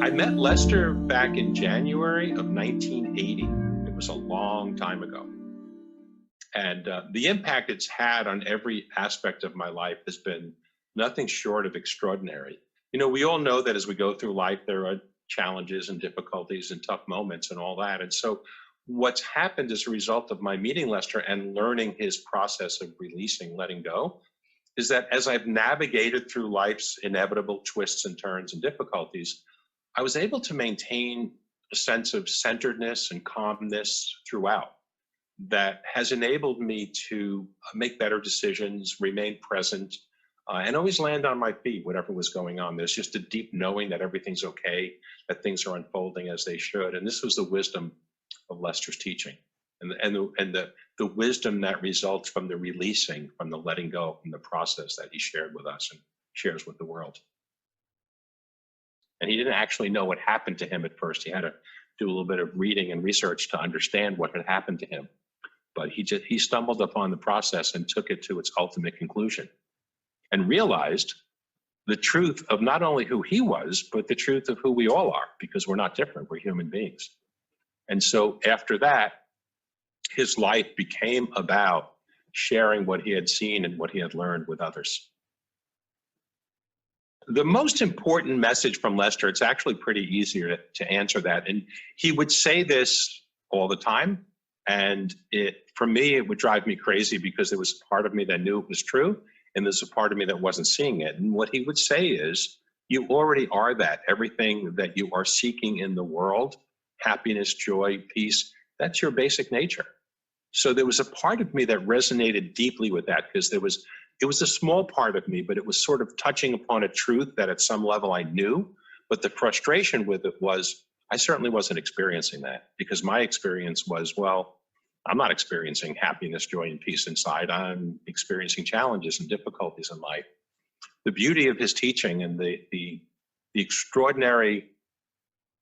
I met Lester back in January of 1980. It was a long time ago. And the impact it's had on every aspect of my life has been nothing short of extraordinary. You know, we all know that as we go through life, there are challenges and difficulties and tough moments and all that. And so what's happened as a result of my meeting Lester and learning his process of releasing, letting go, is that as I've navigated through life's inevitable twists and turns and difficulties, I was able to maintain a sense of centeredness and calmness throughout that has enabled me to make better decisions, remain present, and always land on my feet, whatever was going on. There's just a deep knowing that everything's okay, that things are unfolding as they should. And this was the wisdom of Lester's teaching and the wisdom that results from the releasing, from the letting go, from the process that he shared with us and shares with the world. And he didn't actually know what happened to him at first. He had to do a little bit of reading and research to understand what had happened to him. But he stumbled upon the process and took it to its ultimate conclusion and realized the truth of not only who he was, but the truth of who we all are, because we're not different, we're human beings. And so after that, his life became about sharing what he had seen and what he had learned with others. The most important message from Lester, it's actually pretty easy to answer that. And he would say this all the time. And for me, it would drive me crazy because there was a part of me that knew it was true. And there's a part of me that wasn't seeing it. And what he would say is, you already are that. Everything that you are seeking in the world, happiness, joy, peace, that's your basic nature. So there was a part of me that resonated deeply with that because it was a small part of me, but it was sort of touching upon a truth that at some level I knew. But the frustration with it was I certainly wasn't experiencing that because my experience was, well, I'm not experiencing happiness, joy, and peace inside. I'm experiencing challenges and difficulties in life. The beauty of his teaching and the extraordinary,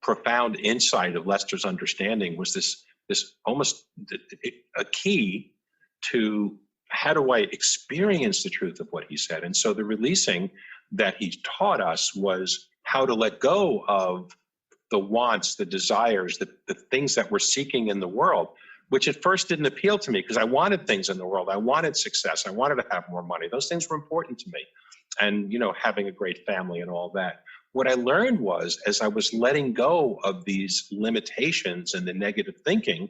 profound insight of Lester's understanding was this almost a key to how do I experience the truth of what he said. And so the releasing that he taught us was how to let go of the wants, the desires, the things that we're seeking in the world, which at first didn't appeal to me because I wanted things in the world. I wanted success. I wanted to have more money. Those things were important to me. And, you know, having a great family and all that. What I learned was, as I was letting go of these limitations and the negative thinking,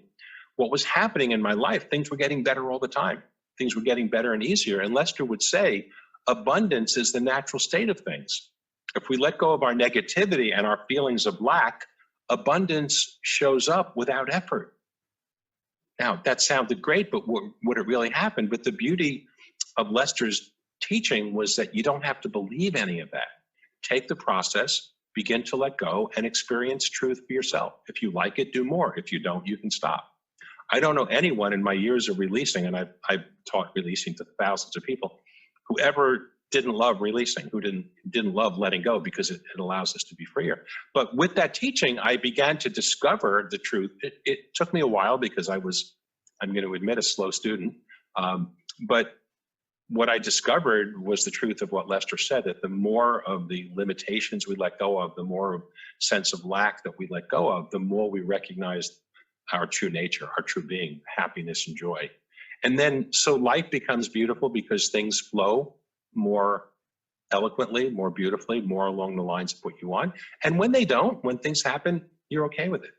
what was happening in my life, things were getting better all the time. Things were getting better and easier. And Lester would say, abundance is the natural state of things. If we let go of our negativity and our feelings of lack, abundance shows up without effort. Now, that sounded great, but would it really happen? But the beauty of Lester's teaching was that you don't have to believe any of that. Take the process, begin to let go, and experience truth for yourself. If you like it, do more. If you don't, you can stop. I don't know anyone in my years of releasing, and I've taught releasing to thousands of people, who ever didn't love releasing, who didn't love letting go, because it allows us to be freer. But with that teaching, I began to discover the truth. It took me a while because I'm going to admit, a slow student. But what I discovered was the truth of what Lester said, that the more of the limitations we let go of, the more sense of lack that we let go of, the more we recognize our true nature, our true being, happiness and joy. And then, so life becomes beautiful because things flow more eloquently, more beautifully, more along the lines of what you want. And when they don't, when things happen, you're okay with it.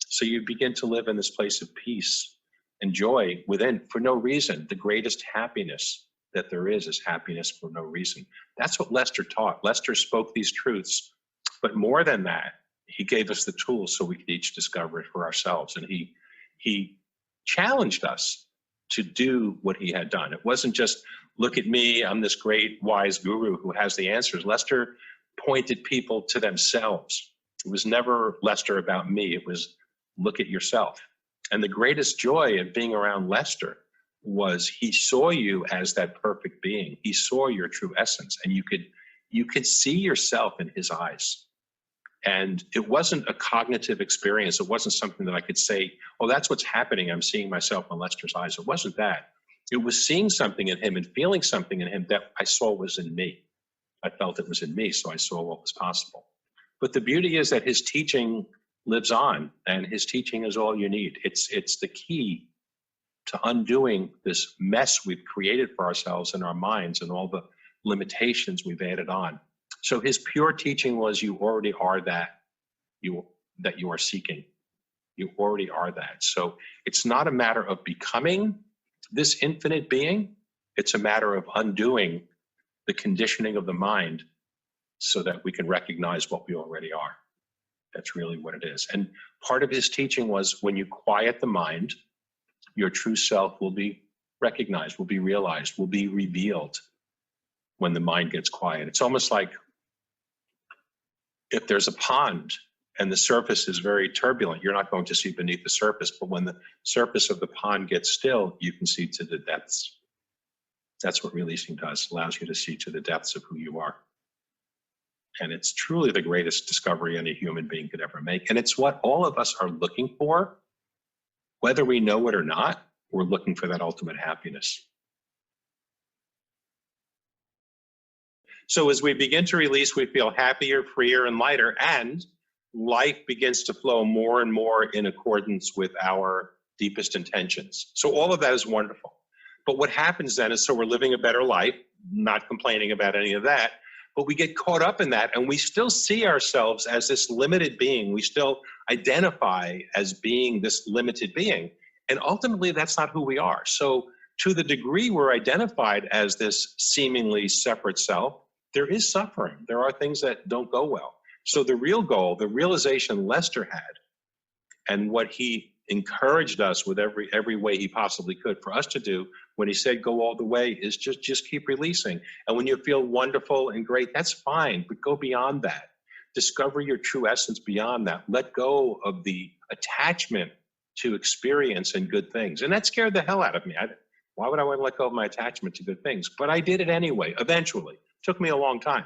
So you begin to live in this place of peace and joy within for no reason. The greatest happiness that there is happiness for no reason. That's what Lester taught. Lester spoke these truths, but more than that, he gave us the tools so we could each discover it for ourselves. And he challenged us to do what he had done. It wasn't just, look at me, I'm this great wise guru who has the answers. Lester pointed people to themselves. It was never Lester about me. It was, look at yourself. And the greatest joy of being around Lester was he saw you as that perfect being. He saw your true essence, and you could see yourself in his eyes. And it wasn't a cognitive experience. It wasn't something that I could say, oh, that's what's happening. I'm seeing myself in Lester's eyes. It wasn't that. It was seeing something in him and feeling something in him that I saw was in me. I felt it was in me, so I saw what was possible. But the beauty is that his teaching lives on, and his teaching is all you need. It's the key to undoing this mess we've created for ourselves in our minds and all the limitations we've added on. So his pure teaching was, you already are that you are seeking. You already are that. So it's not a matter of becoming this infinite being. It's a matter of undoing the conditioning of the mind so that we can recognize what we already are. That's really what it is. And part of his teaching was, when you quiet the mind, your true self will be recognized, will be realized, will be revealed when the mind gets quiet. It's almost like if there's a pond and the surface is very turbulent, you're not going to see beneath the surface, but when the surface of the pond gets still, you can see to the depths. That's what releasing does, allows you to see to the depths of who you are. And it's truly the greatest discovery any human being could ever make. And it's what all of us are looking for. Whether we know it or not, we're looking for that ultimate happiness. So as we begin to release, we feel happier, freer, and lighter, and life begins to flow more and more in accordance with our deepest intentions. So all of that is wonderful. But what happens then is, so we're living a better life, not complaining about any of that, but we get caught up in that, and we still see ourselves as this limited being. We still identify as being this limited being, and ultimately that's not who we are. So to the degree we're identified as this seemingly separate self, there is suffering. There are things that don't go well. So the real goal, the realization Lester had, and what he encouraged us with every way he possibly could for us to do when he said go all the way, is just keep releasing. And when you feel wonderful and great, that's fine, but go beyond that. Discover your true essence beyond that. Let go of the attachment to experience and good things. And that scared the hell out of me. Why would I want to let go of my attachment to good things? But I did it anyway, eventually. It took me a long time.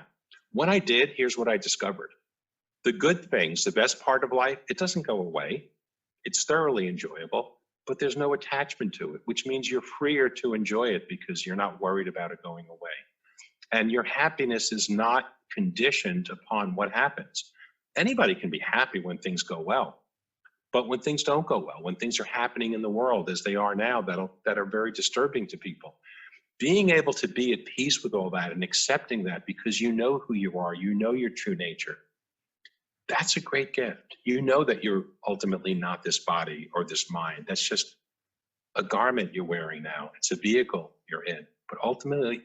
When I did, here's what I discovered. The good things, the best part of life, it doesn't go away. It's thoroughly enjoyable, but there's no attachment to it, which means you're freer to enjoy it because you're not worried about it going away. And your happiness is not conditioned upon what happens. Anybody can be happy when things go well, but when things don't go well, when things are happening in the world as they are now that are very disturbing to people, being able to be at peace with all that and accepting that because you know who you are, you know your true nature, that's a great gift. You know that you're ultimately not this body or this mind. That's just a garment you're wearing now. It's a vehicle you're in. But ultimately,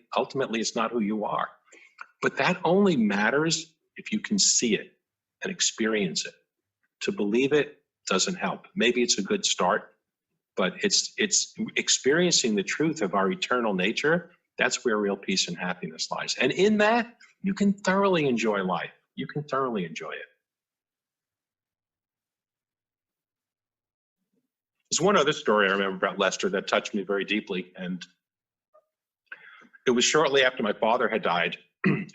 it's not who you are. But that only matters if you can see it and experience it. To believe it doesn't help. Maybe it's a good start, but it's experiencing the truth of our eternal nature. That's where real peace and happiness lies. And in that, you can thoroughly enjoy life. You can thoroughly enjoy it. There's one other story I remember about Lester that touched me very deeply, and it was shortly after my father had died,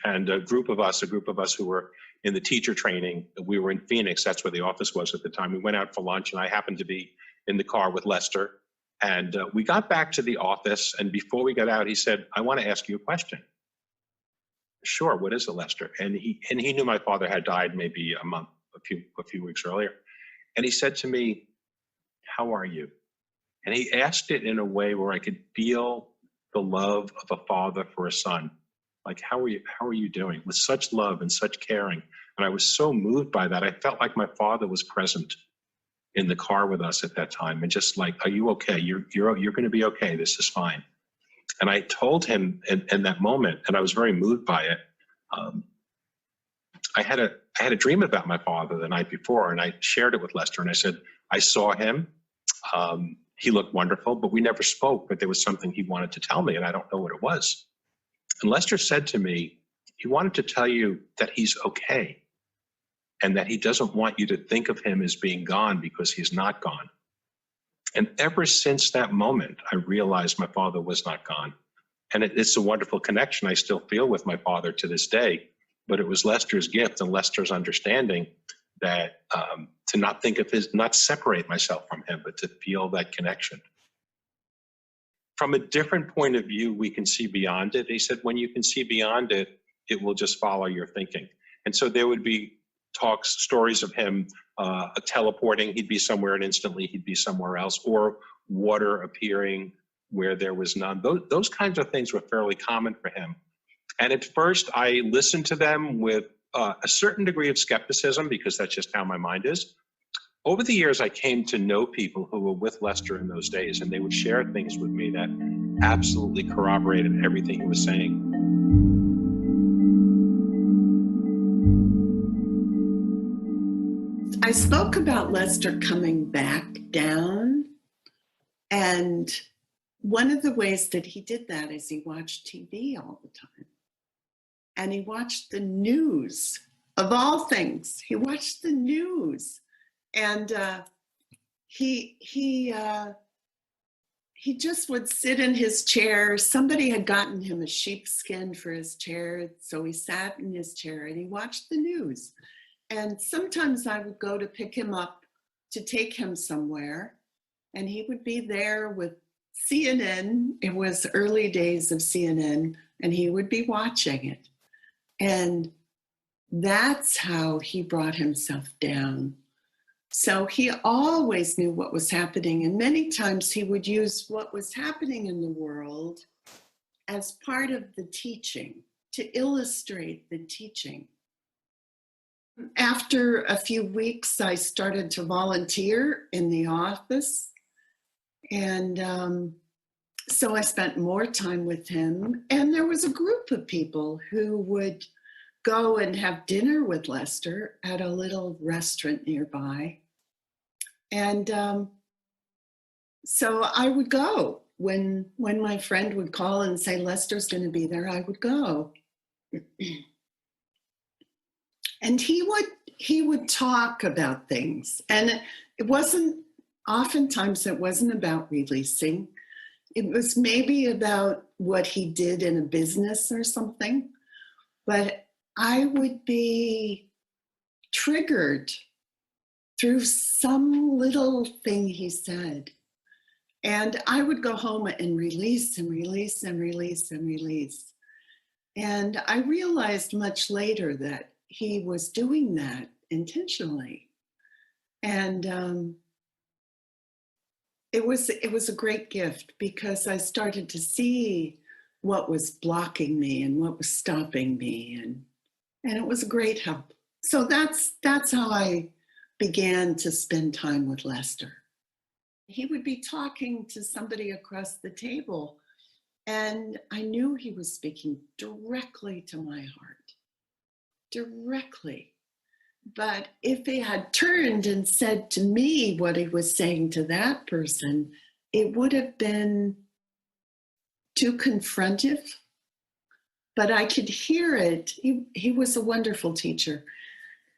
and a group of us who were in the teacher training, we were in Phoenix, that's where the office was at the time. We went out for lunch, and I happened to be in the car with Lester, and we got back to the office, and before we got out, he said, "I want to ask you a question." "Sure, what is it, Lester?" And he knew my father had died maybe a few weeks earlier, and he said to me, "How are you?" And he asked it in a way where I could feel the love of a father for a son. Like, how are you doing? With such love and such caring. And I was so moved by that. I felt like my father was present in the car with us at that time. And just like, "Are you okay? You're going to be okay. This is fine." And I told him in that moment, and I was very moved by it. I had a dream about my father the night before, and I shared it with Lester, and I said, "I saw him. He looked wonderful, but we never spoke, but there was something he wanted to tell me, and I don't know what it was." And Lester said to me, he wanted to tell you that he's okay, and that he doesn't want you to think of him as being gone because he's not gone. And ever since that moment, I realized my father was not gone. And it's a wonderful connection I still feel with my father to this day. But it was Lester's gift and Lester's understanding that to not think of not separate myself from him, but to feel that connection. From a different point of view, we can see beyond it. He said, when you can see beyond it, it will just follow your thinking. And so there would be talks stories of him teleporting. He'd be somewhere and instantly he'd be somewhere else, or water appearing where there was none. Those kinds of things were fairly common for him. And at first I listened to them with a certain degree of skepticism, because that's just how my mind is. Over the years, I came to know people who were with Lester in those days, and they would share things with me that absolutely corroborated everything he was saying. I spoke about Lester coming back down, and one of the ways that he did that is he watched TV all the time. And he watched the news, of all things. He watched the news. And he just would sit in his chair. Somebody had gotten him a sheepskin for his chair, so he sat in his chair and he watched the news. And sometimes I would go to pick him up to take him somewhere, and he would be there with CNN. It was early days of CNN, and he would be watching it. And that's how he brought himself down. So he always knew what was happening, and many times he would use what was happening in the world as part of the teaching, to illustrate the teaching. After a few weeks, I started to volunteer in the office, and so I spent more time with him. And there was a group of people who would go and have dinner with Lester at a little restaurant nearby. And so I would go. When my friend would call and say, Lester's going to be there, I would go. And he would talk about things. And oftentimes it wasn't about releasing. It was maybe about what he did in a business or something. But I would be triggered through some little thing he said. And I would go home and release and release and release and release. And I realized much later that he was doing that intentionally. And it was a great gift, because I started to see what was blocking me and what was stopping me, and it was a great help. So that's how I began to spend time with Lester. He would be talking to somebody across the table, and I knew he was speaking directly to my heart, directly. But if he had turned and said to me what he was saying to that person, it would have been too confrontive. But I could hear it. He was a wonderful teacher.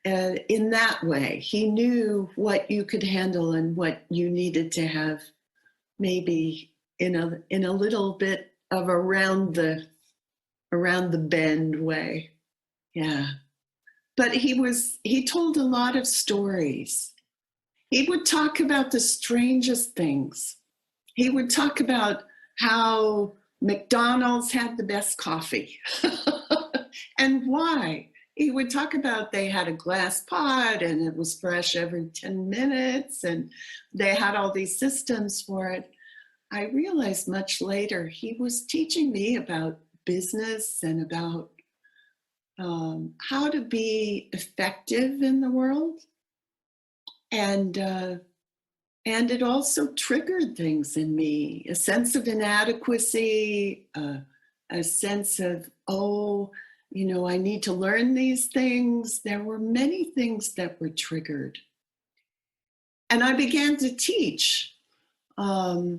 In that way, he knew what you could handle and what you needed to have, maybe in a little bit of around the bend way. Yeah. But he told a lot of stories. He would talk about the strangest things. He would talk about how McDonald's had the best coffee and why. He would talk about they had a glass pot and it was fresh every 10 minutes and they had all these systems for it. I realized much later he was teaching me about business and about how to be effective in the world. And it also triggered things in me, a sense of inadequacy, a sense of, I need to learn these things. There were many things that were triggered. And I began to teach. I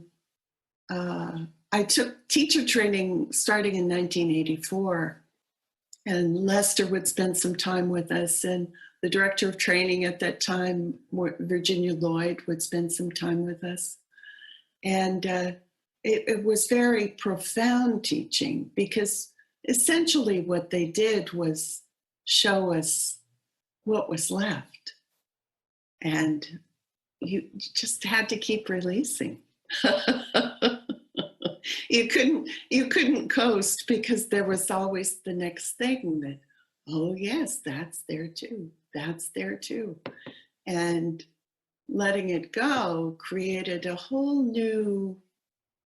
took teacher training starting in 1984. And Lester would spend some time with us, and the director of training at that time, Virginia Lloyd, would spend some time with us. And it was very profound teaching, because essentially what they did was show us what was left. And you just had to keep releasing. You couldn't coast, because there was always the next thing that, oh yes, that's there too. that's there too. And letting it go created a whole new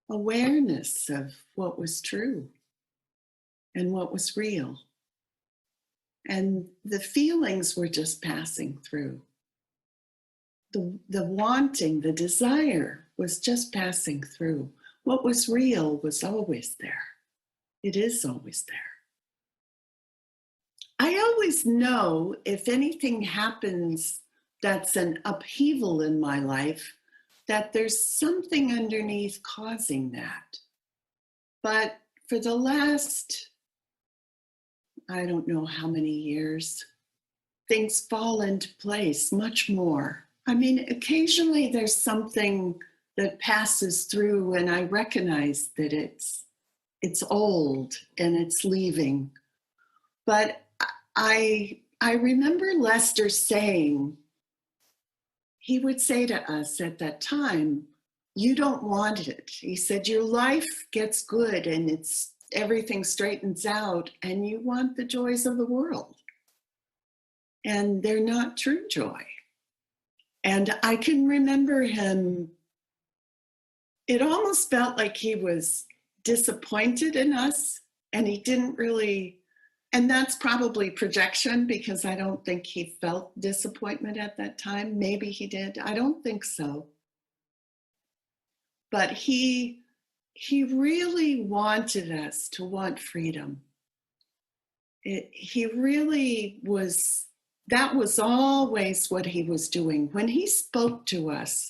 awareness of what was true and what was real. And the feelings were just passing through. The wanting, the desire was just passing through. What was real was always there. It is always there. I always know if anything happens that's an upheaval in my life, that there's something underneath causing that. But for the last, I don't know how many years, things fall into place much more. I mean, occasionally there's something that passes through and I recognize that it's old and it's leaving. But I remember Lester saying, he would say to us at that time, you don't want it. He said, your life gets good and everything straightens out and you want the joys of the world. And they're not true joy. And I can remember him, it almost felt like he was disappointed in us and he didn't really, and that's probably projection because I don't think he felt disappointment at that time. Maybe he did. I don't think so. But he really wanted us to want freedom. He really was, that was always what he was doing. When he spoke to us,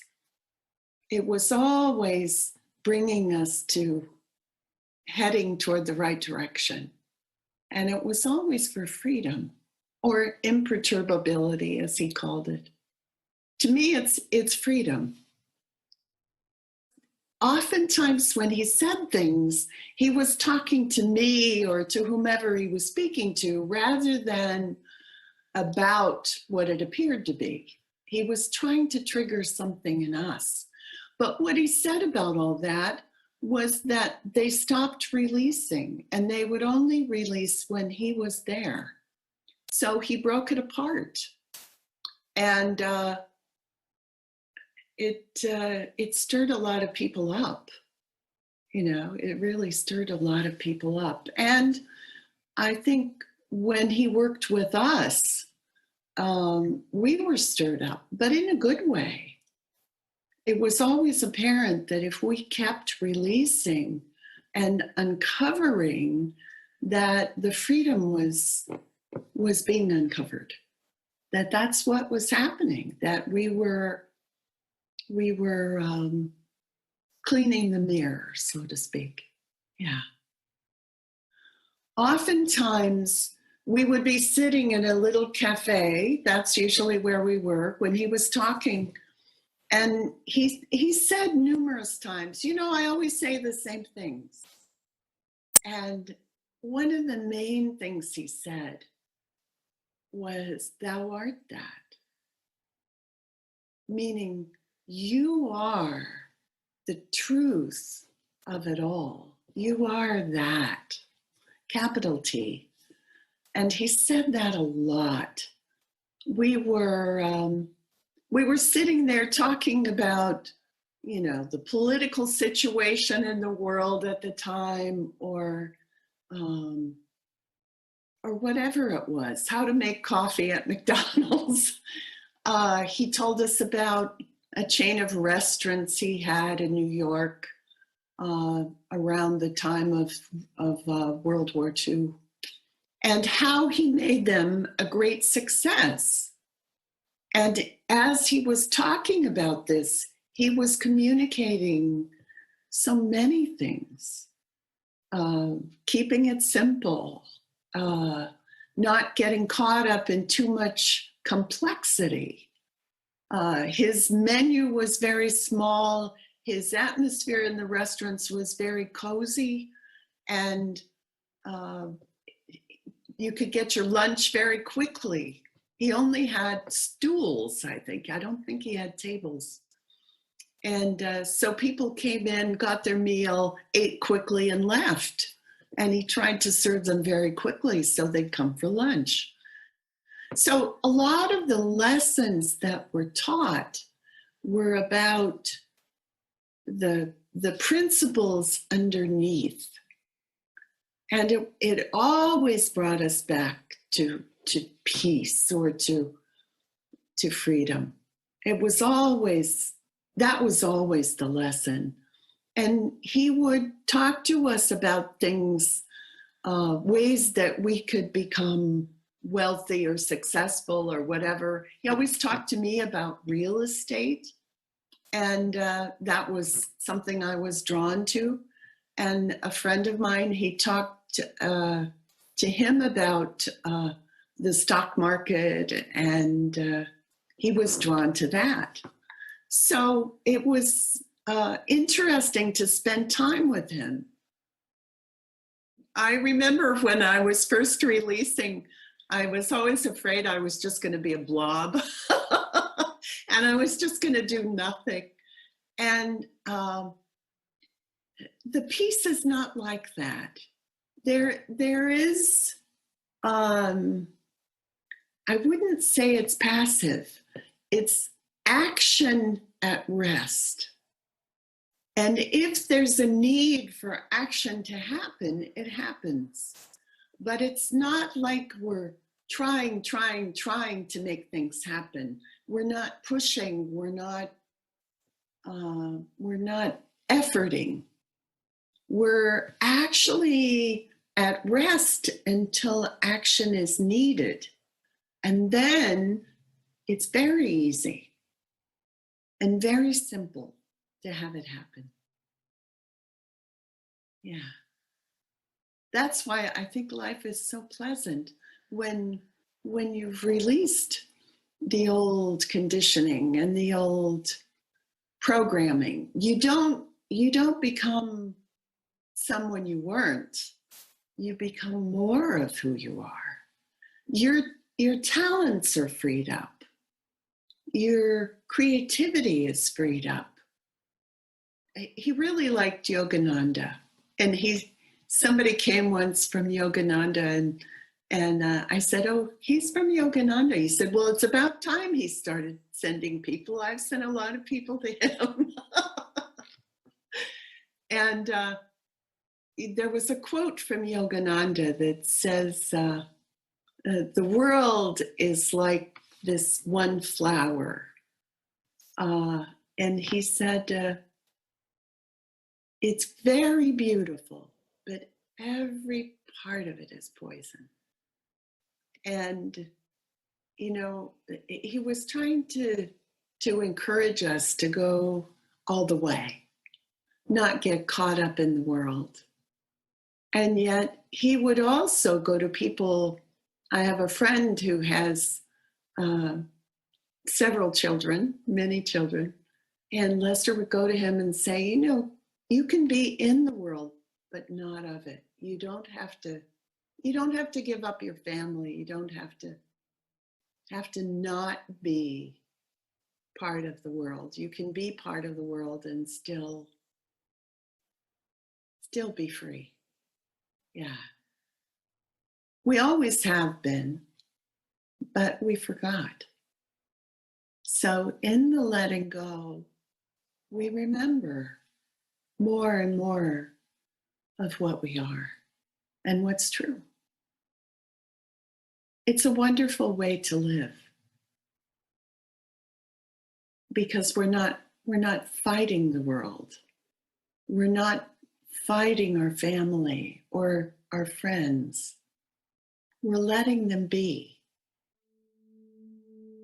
it was always bringing us to heading toward the right direction. And it was always for freedom or imperturbability, as he called it. To me, it's freedom. Oftentimes when he said things, he was talking to me or to whomever he was speaking to rather than about what it appeared to be. He was trying to trigger something in us. But what he said about all that was that they stopped releasing and they would only release when he was there. So he broke it apart. And it stirred a lot of people up. You know, it really stirred a lot of people up. And I think when he worked with us, we were stirred up, but in a good way. It was always apparent that if we kept releasing and uncovering, that the freedom was being uncovered, that's what was happening, that we were cleaning the mirror, so to speak. Yeah. Oftentimes, we would be sitting in a little cafe, that's usually where we were, when he was talking. And he said numerous times, you know, I always say the same things. And one of the main things he said was, thou art that. Meaning, you are the truth of it all. You are that, capital T. And he said that a lot. We were sitting there talking about, you know, the political situation in the world at the time, or whatever it was, how to make coffee at McDonald's. He told us about a chain of restaurants he had in New York around the time of World War II, and how he made them a great success. And as he was talking about this, he was communicating so many things, keeping it simple, not getting caught up in too much complexity. His menu was very small. His atmosphere in the restaurants was very cozy, and you could get your lunch very quickly. He only had stools, I think. I don't think he had tables. And so people came in, got their meal, ate quickly, and left. And he tried to serve them very quickly so they'd come for lunch. So a lot of the lessons that were taught were about the principles underneath. And it always brought us back to peace or to freedom. That was always the lesson. And he would talk to us about things, ways that we could become wealthy or successful or whatever. He always talked to me about real estate. And that was something I was drawn to. And a friend of mine, he talked to him about the stock market, and he was drawn to that. So it was interesting to spend time with him. I remember when I was first releasing, I was always afraid I was just going to be a blob and I was just going to do nothing. And the piece is not like that. There is, I wouldn't say it's passive. It's action at rest. And if there's a need for action to happen, it happens. But it's not like we're trying to make things happen. We're not pushing, we're not efforting. We're actually at rest until action is needed. And then it's very easy and very simple to have it happen. Yeah. That's why I think life is so pleasant when you've released the old conditioning and the old programming. You don't become someone you weren't. You become more of who you are. Your talents are freed up. Your creativity is freed up. He really liked Yogananda, and somebody came once from Yogananda, and I said, "Oh, he's from Yogananda." He said, "Well, it's about time he started sending people. I've sent a lot of people to him." And there was a quote from Yogananda that says, "The world is like this one flower," and he said, "It's very beautiful, but every part of it is poison." And, he was trying to encourage us to go all the way, not get caught up in the world. And yet he would also go to people. I have a friend who has several children, many children, and Lester would go to him and say, you can be in the world, but not of it. You don't have to give up your family. You don't have to not be part of the world. You can be part of the world and still be free. Yeah. We always have been, but we forgot. So in the letting go, we remember more and more of what we are and what's true. It's a wonderful way to live because we're not fighting the world. We're not fighting our family or our friends. We're letting them be.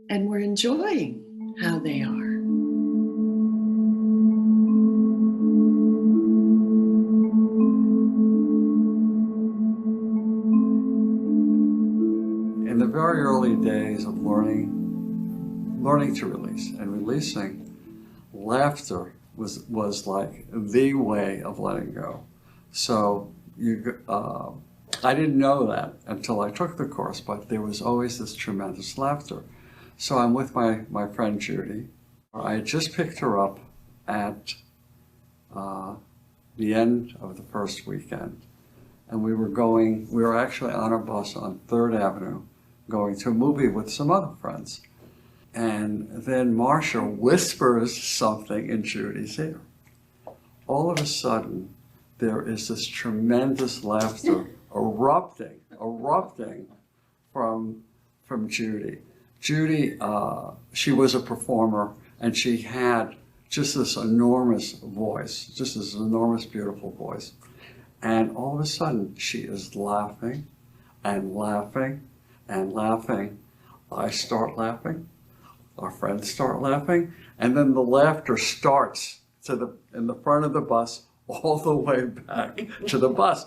And we're enjoying how they are. In the very early days of learning to release and releasing, laughter was like the way of letting go. So I didn't know that until I took the course, but there was always this tremendous laughter. So I'm with my friend Judy. I had just picked her up at the end of the first weekend. And we were actually on a bus on 3rd Avenue going to a movie with some other friends. And then Marcia whispers something in Judy's ear. All of a sudden, there is this tremendous laughter erupting from Judy. Judy, she was a performer, and she had just this enormous voice, just this enormous, beautiful voice. And all of a sudden, she is laughing and laughing and laughing. I start laughing, our friends start laughing, and then the laughter starts in the front of the bus all the way back to the bus.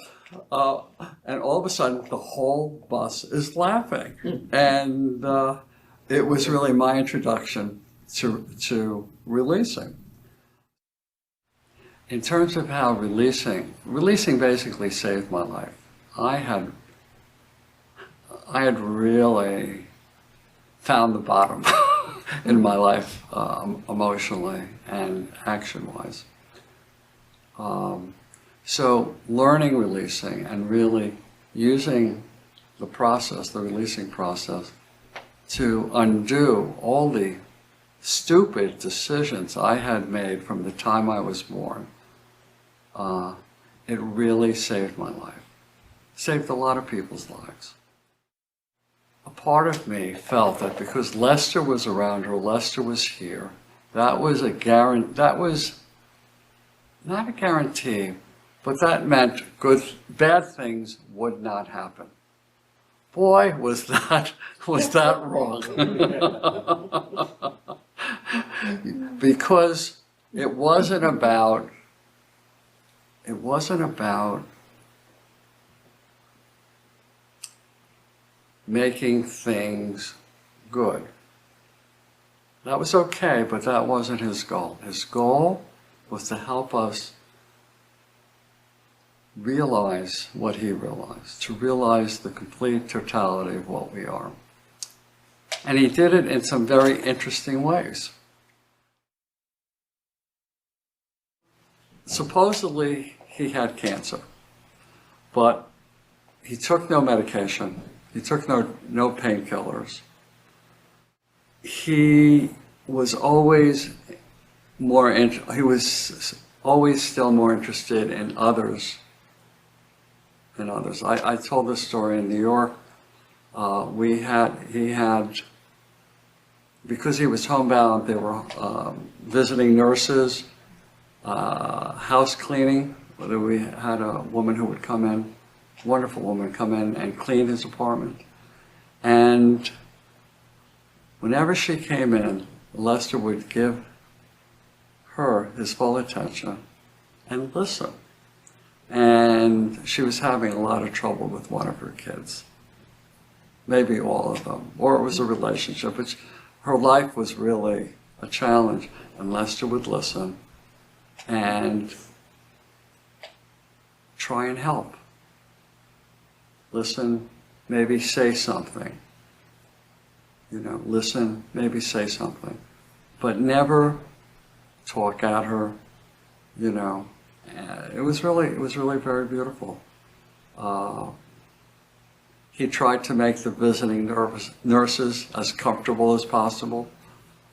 And all of a sudden, the whole bus is laughing. And it was really my introduction to releasing. In terms of how releasing basically saved my life. I had really found the bottom in my life, emotionally and action-wise. So learning releasing and really using the process, the releasing process, to undo all the stupid decisions I had made from the time I was born, it really saved my life. Saved a lot of people's lives. A part of me felt that because Lester was around her, Lester was here, that was not a guarantee, but that meant bad things would not happen. Boy, was that wrong. Because it wasn't about making things good. That was okay, but that wasn't his goal. His goal was to help us realize what he realized, to realize the complete totality of what we are. And he did it in some very interesting ways. Supposedly, he had cancer, but he took no medication. He took no painkillers. He was always still more interested in others. I told this story in New York. Because he was homebound, there were visiting nurses, house cleaning. We had a woman who would come in, wonderful woman, come in and clean his apartment. And whenever she came in, Lester would give her his full attention and listen. And she was having a lot of trouble with one of her kids, maybe all of them, or it was a relationship. Her life was really a challenge, and Lester would listen and try and help. Listen, maybe say something. Listen, maybe say something, but never talk at her. It was really very beautiful. He tried to make the visiting nurses as comfortable as possible,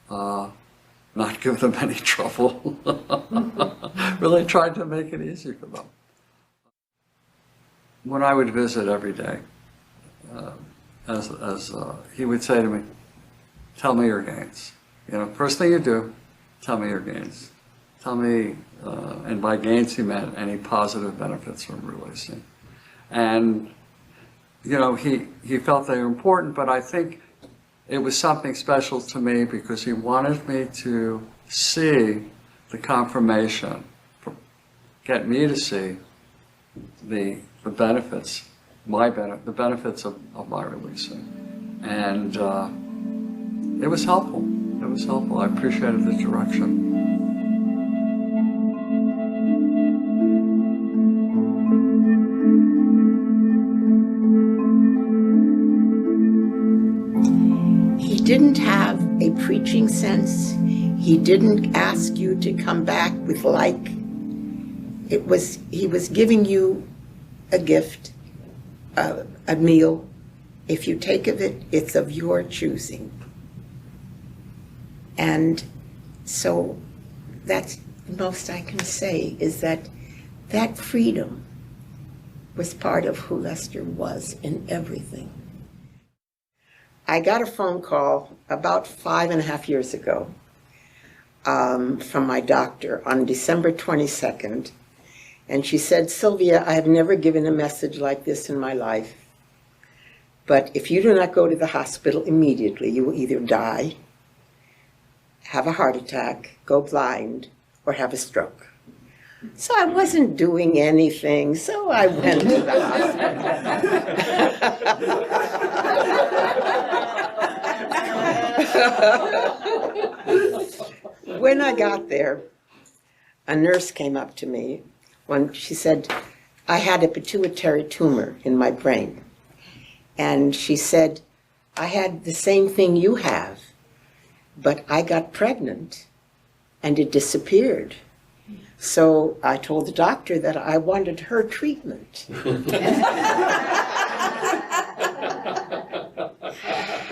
not give them any trouble. Really tried to make it easy for them. When I would visit every day, he would say to me, "Tell me your gains. First thing you do, tell me your gains. Tell me," and by gains he meant any positive benefits from releasing. And he felt they were important, but I think it was something special to me because he wanted me to see the confirmation, get me to see the benefits, the benefits of my releasing. And it was helpful. It was helpful. I appreciated the direction. He didn't have a preaching sense. He didn't ask you to come back with he was giving you a gift, a meal, If you take of it, it's of your choosing. And so that's the most I can say, is that that freedom was part of who Lester was in everything. I got a phone call about 5.5 years ago from my doctor on December 22nd. And she said, Sylvia, I have never given a message like this in my life. But if you do not go to the hospital immediately, you will either die, have a heart attack, go blind, or have a stroke. So I wasn't doing anything, so I went to the hospital. When I got there, a nurse came up to me when she said, I had a pituitary tumor in my brain. And she said, I had the same thing you have, but I got pregnant and it disappeared. So I told the doctor that I wanted her treatment.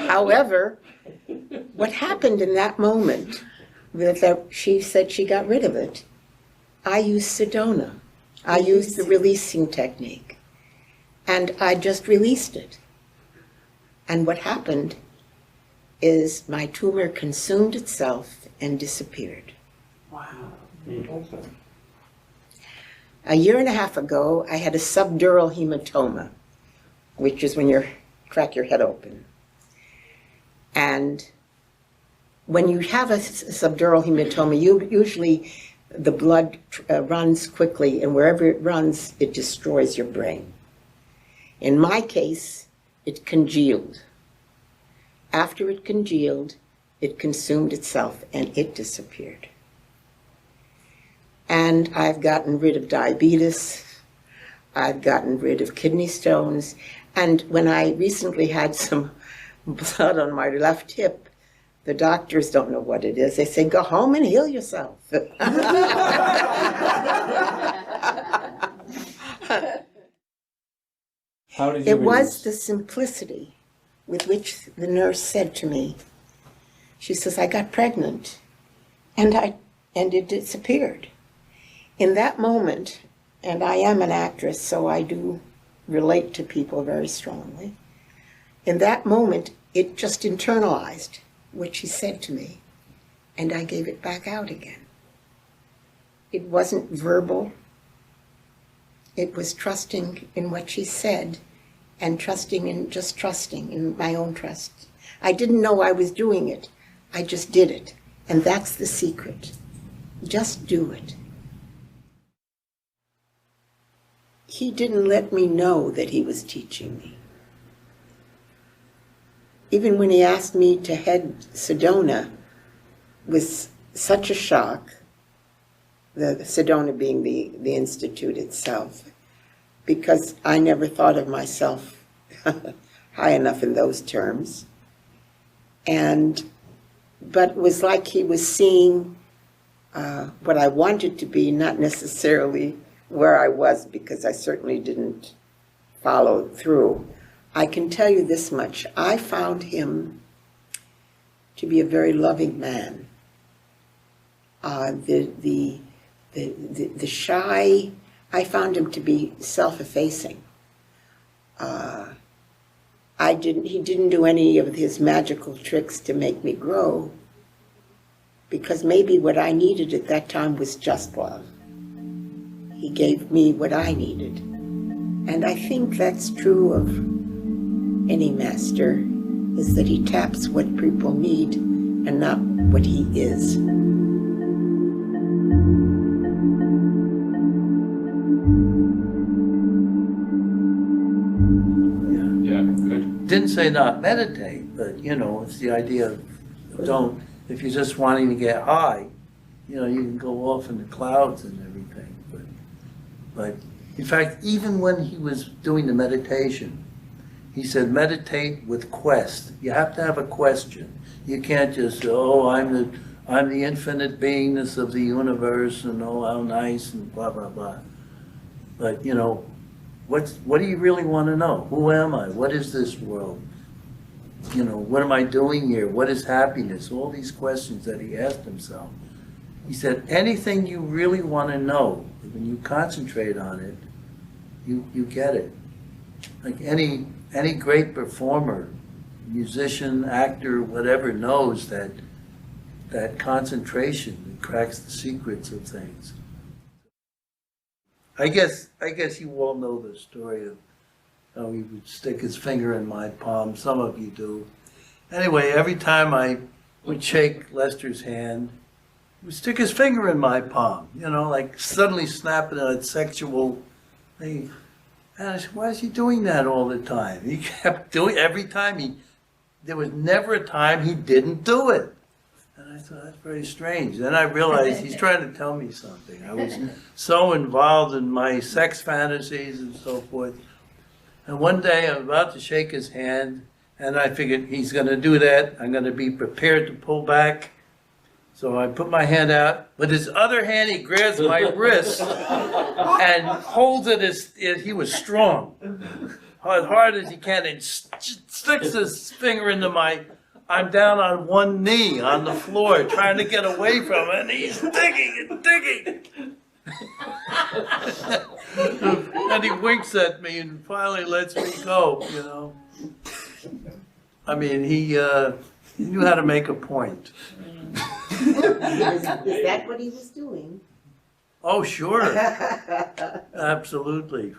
However, what happened in that moment, that she said she got rid of it, I used Sedona. I used the releasing technique. And I just released it. And what happened is my tumor consumed itself and disappeared. Wow. A 1.5 years ago, I had a subdural hematoma, which is when you crack your head open. And when you have a subdural hematoma, usually the blood runs quickly, and wherever it runs, it destroys your brain. In my case, it congealed. After it congealed, it consumed itself and it disappeared. And I've gotten rid of diabetes, I've gotten rid of kidney stones, and when I recently had some blood on my left hip, the doctors don't know what it is. They say, go home and heal yourself. How did you It was release? the simplicity with which the nurse said to me, she says, I got pregnant and it disappeared. In that moment, and I am an actress, so I do relate to people very strongly. In that moment, it just internalized what she said to me, and I gave it back out again. It wasn't verbal. It was trusting in what she said and trusting in my own trust. I didn't know I was doing it. I just did it. And that's the secret. Just do it. He didn't let me know that he was teaching me. Even when he asked me to head Sedona, was such a shock, the Sedona being the institute itself, because I never thought of myself high enough in those terms. But it was like he was seeing what I wanted to be, not necessarily where I was, because I certainly didn't follow through. I can tell you this much. I found him to be a very loving man. The shy, I found him to be self-effacing. He didn't do any of his magical tricks to make me grow, because maybe what I needed at that time was just love. He gave me what I needed. And I think that's true of any master, is that he taps what people need and not what he is. Yeah, good. Didn't say not meditate, but it's the idea of if you're just wanting to get high, you can go off in the clouds and everything. But in fact, even when he was doing the meditation, he said, meditate with quest. You have to have a question. You can't just say, oh, I'm the infinite beingness of the universe, and oh, how nice, and blah, blah, blah. But, what do you really want to know? Who am I? What is this world? You know, what am I doing here? What is happiness? All these questions that he asked himself. He said, anything you really want to know, when you concentrate on it, you get it. Like any great performer, musician, actor, whatever, knows that concentration cracks the secrets of things. I guess you all know the story of how he would stick his finger in my palm. Some of you do. Anyway, every time I would shake Lester's hand, he would stick his finger in my palm, you know, like suddenly snapping at a sexual thing. And I said, why is he doing that all the time? He kept doing every time. There was never a time he didn't do it. And I thought, that's very strange. Then I realized he's trying to tell me something. I was so involved in my sex fantasies and so forth. And one day I'm about to shake his hand, and I figured he's going to do that. I'm going to be prepared to pull back. So I put my hand out. With his other hand, he grabs my wrist and holds it as he was strong, as hard as he can, and sticks his finger into my. I'm down on one knee on the floor trying to get away from it, and he's digging and digging. And he winks at me and finally lets me go, you know. I mean, he knew how to make a point. Is that what he was doing? Oh, sure. Absolutely.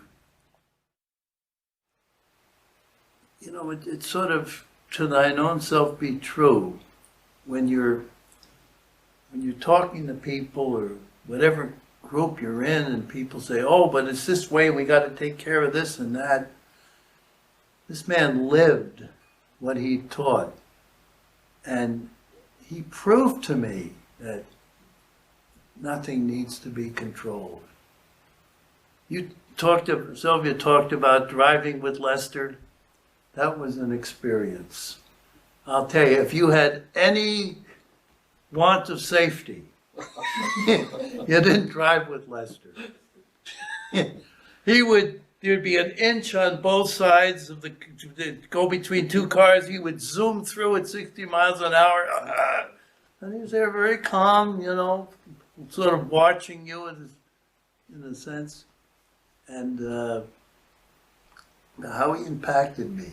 You know, it's sort of, to thine own self be true, when you're talking to people or whatever group you're in, and people say, oh, but it's this way, we got to take care of this and that. This man lived what he taught, and he proved to me that nothing needs to be controlled. Sylvia talked about driving with Lester. That was an experience. I'll tell you, if you had any want of safety, you didn't drive with Lester. There'd be an inch on both sides of go between two cars. He would zoom through at 60 miles an hour. And he was there very calm, you know, sort of watching you in a sense. And how he impacted me.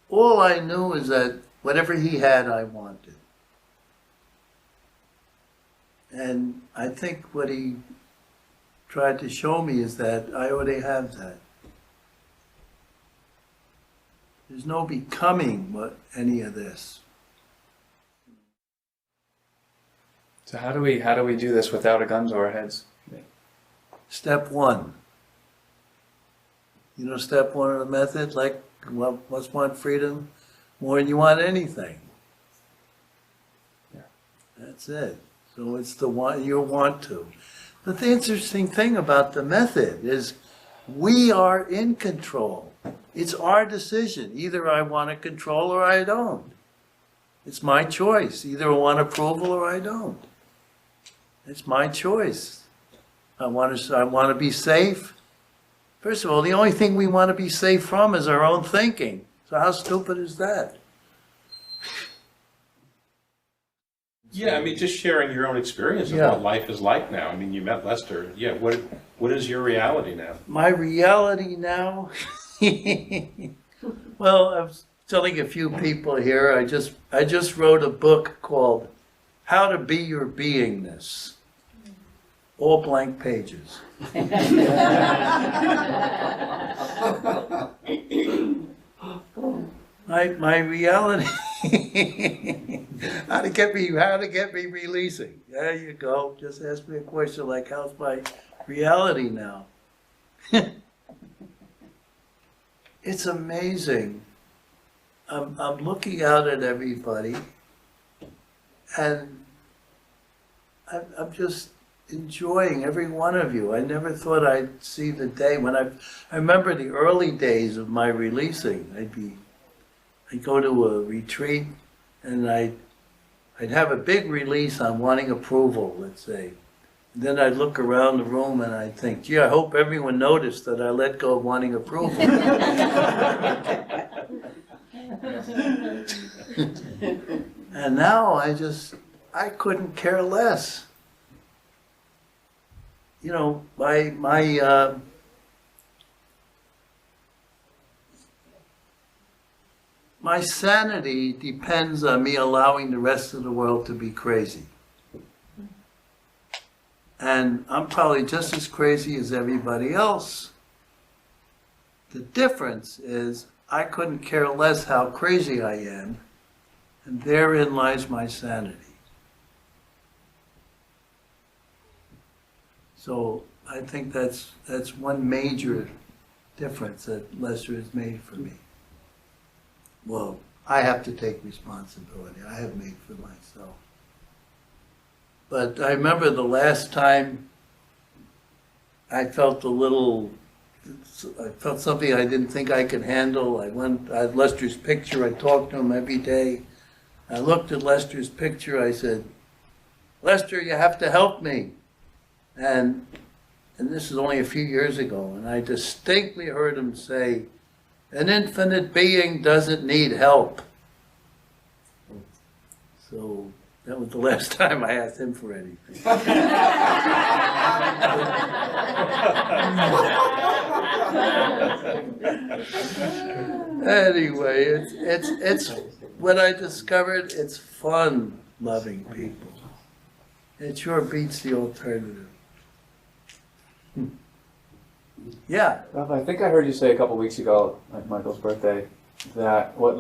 All I knew is that whatever he had, I wanted. And I think what he tried to show me is that I already have that. There's no becoming any of this. So how do we do this without a gun to our heads? Step one. You know, step one of the method, like must want freedom more than you want anything. Yeah. That's it. So it's the one you want to. But the interesting thing about the method is we are in control. It's our decision. Either I want to control or I don't. It's my choice. Either I want approval or I don't. It's my choice. I want to be safe. First of all, the only thing we want to be safe from is our own thinking. So how stupid is that? Yeah, I mean, just sharing your own experience of what life is like now. I mean, you met Lester. Yeah, what is your reality now? My reality now? Well, I was telling a few people here, I just wrote a book called How to Be Your Beingness. All blank pages. My reality. How to get me releasing. There you go. Just ask me a question like, how's my reality now? It's amazing. I'm looking out at everybody, and I'm just enjoying every one of you. I never thought I'd see the day when I remember the early days of my releasing. I'd go to a retreat, and I'd have a big release on wanting approval, let's say. Then I'd look around the room and I'd think, gee, I hope everyone noticed that I let go of wanting approval. And now I couldn't care less. You know, my sanity depends on me allowing the rest of the world to be crazy. And I'm probably just as crazy as everybody else. The difference is I couldn't care less how crazy I am, and therein lies my sanity. So I think that's one major difference that Lester has made for me. Well, I have to take responsibility. I have made for myself. But I remember the last time I felt something I didn't think I could handle. I had Lester's picture. I talked to him every day. I looked at Lester's picture. I said, Lester, you have to help me. And this is only a few years ago. And I distinctly heard him say, an infinite being doesn't need help. So that was the last time I asked him for anything. Anyway, it's what I discovered. It's fun loving people. It sure beats the alternative. Yeah. Ralph, I think I heard you say a couple weeks ago, at Michael's birthday, that what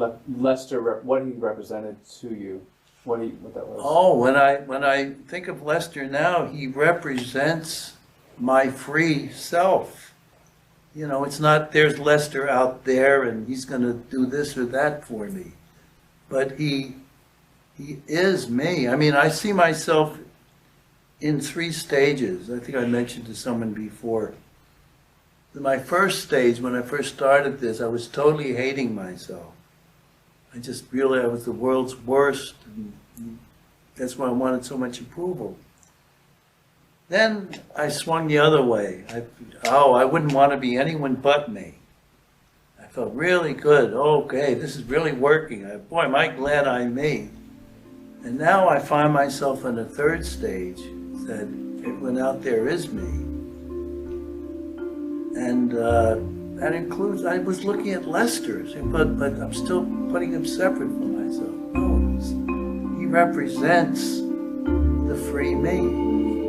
what he represented to you, what that was. Oh, when I think of Lester now, he represents my free self. You know, it's not there's Lester out there and he's going to do this or that for me, but he is me. I mean, I see myself in 3 stages. I think I mentioned to someone before. My first stage, when I first started this, I was totally hating myself. I just realized I was the world's worst, and that's why I wanted so much approval. Then I swung the other way. I wouldn't want to be anyone but me. I felt really good. Okay, this is really working. Boy, am I glad I'm me. And now I find myself in a 3rd stage that everyone out there is me. And that includes, I was looking at Lester's, but I'm still putting him separate from myself. No, he represents the free me.